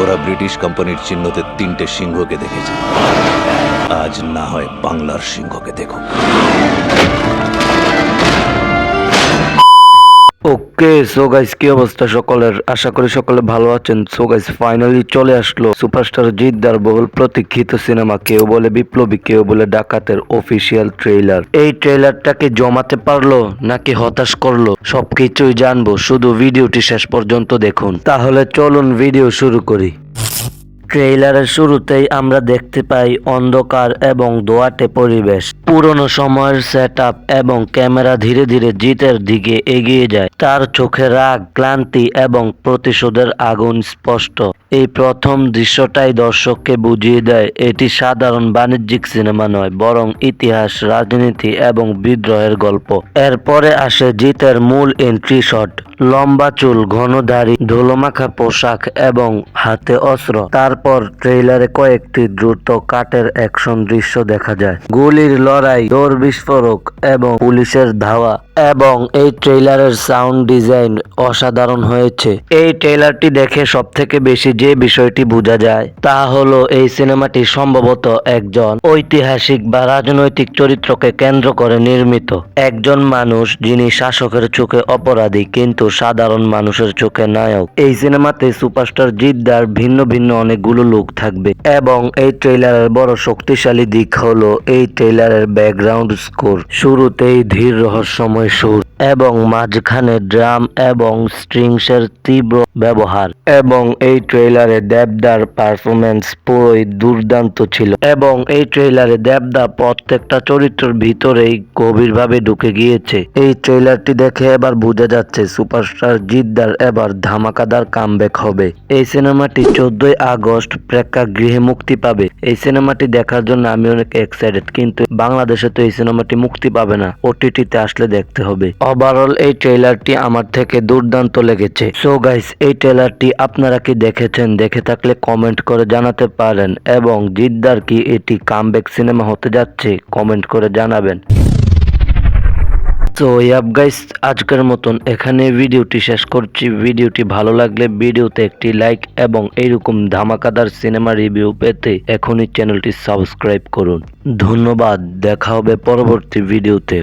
ওরা ব্রিটিশ কোম্পানির চিহ্নতে 3টে সিংহকে দেখেছে। আজ না হয় বাংলার সিংহকে দেখো। ওকে, সো গাইস কি অবস্থা সকলের? আশা করি সকলে ভালো আছেন। সো গাইস ফাইনালি চলে আসলো সুপারস্টার জিদ্দার বহুল প্রতীক্ষিত সিনেমা, কেউ বলে বিপ্লবী, কেউ বলে ডাকাতের অফিসিয়াল ট্রেইলার। এই ট্রেইলারটাকে জমাতে পারলো নাকি হতাশ করলো সবকিছুই জানবো, শুধু ভিডিওটি শেষ পর্যন্ত দেখুন। তাহলে চলুন ভিডিও শুরু করি। ট্রেইলারের শুরুতেই আমরা দেখতে পাই অন্ধকার এবং দোয়াটে পরিবেশ। পুরনো সময়ের সেটআপ এবং ক্যামেরা ধীরে ধীরে জিতের দিকে এগিয়ে যায়। তার চোখে রাগ, ক্লান্তি এবং প্রতিশোধের আগুন স্পষ্ট। এই প্রথম দৃশ্যটাই দর্শককে বুঝিয়ে দেয় এটি সাধারণ বাণিজ্যিক সিনেমা নয়, বরং ইতিহাস, রাজনীতি এবং বিদ্রোহের গল্প। এরপরে আসে জিতের মূল এন্ট্রি শট। লম্বা চুল, ঘন দাড়ি, ধুলোমাখা পোশাক এবং হাতে অস্ত্র। তারপর ট্রেইলারে কয়েকটি দ্রুত কাটের অ্যাকশন দৃশ্য দেখা যায়, গুলির লড়াই, দৌড়, বিস্ফোরক এবং পুলিশের ধাওয়া। এবং এই ট্রেইলারের সাউন্ড ডিজাইন অসাধারণ হয়েছে। এই ট্রেইলারটি দেখে সব থেকে বেশি যে বিষয়টি বোঝা যায় তা হলো এই সিনেমাটি সম্ভবত একজন ঐতিহাসিক বা রাজনৈতিক চরিত্রকে কেন্দ্র করে নির্মিত। একজন মানুষ যিনি শাসকের চোখে অপরাধী কিন্তু সাধারণ মানুষের চোখে নায়ক। এই সিনেমাতে সুপারস্টার জিদ্দার ভিন্ন ভিন্ন অনেকগুলো লুক থাকবে। এবং এই ট্রেইলারের বড় শক্তিশালী দিক হলো এই ট্রেইলারের ব্যাকগ্রাউন্ড স্কোর। শুরুতেই ধীর রহস্যময় সুর এবং মাঝখানে ড্রাম এবং স্ট্রিংসের তীব্র ব্যবহার। এবং এই ট্রেইলারে দেবদার পারফরমেন্স পুরোই দুর্দান্ত ছিল। এবং এই ট্রেইলারে দেবদা প্রত্যেকটা চরিত্রের ভিতরেই গভীরভাবে ঢুকে গিয়েছে। এই ট্রেইলারটি দেখে এবার বোঝা যাচ্ছে সুপারস্টার জিদ্দার এবার ধামাকাদার কামব্যাক হবে। এই সিনেমাটি 14ই আগস্ট প্রেক্ষাগৃহে মুক্তি পাবে। এই সিনেমাটি দেখার জন্য আমি অনেক এক্সাইটেড, কিন্তু বাংলাদেশে তো এই সিনেমাটি মুক্তি পাবে না, ওটিটিতে আসলে দেখতে হবে। ওভারঅল এই ট্রেইলারটি আমার থেকে দুর্দান্ত লেগেছে। সো গাইস, এই ট্রেইলারটি আপনারা কি দেখেছেন? দেখে থাকলে কমেন্ট করে জানাতে পারেন। এবং জিদ্দার কি এটি কামব্যাক সিনেমা হতে যাচ্ছে? কমেন্ট করে জানাবেন। তো ইয়াপ গাইস, আজকের মতন এখানে ভিডিওটি শেষ করছি। ভিডিওটি ভালো লাগলে ভিডিওতে একটি লাইক এবং এইরকম ধামাকাদার সিনেমা রিভিউ পেতে এখনই চ্যানেলটি সাবস্ক্রাইব করুন। ধন্যবাদ, দেখা হবে পরবর্তী ভিডিওতে।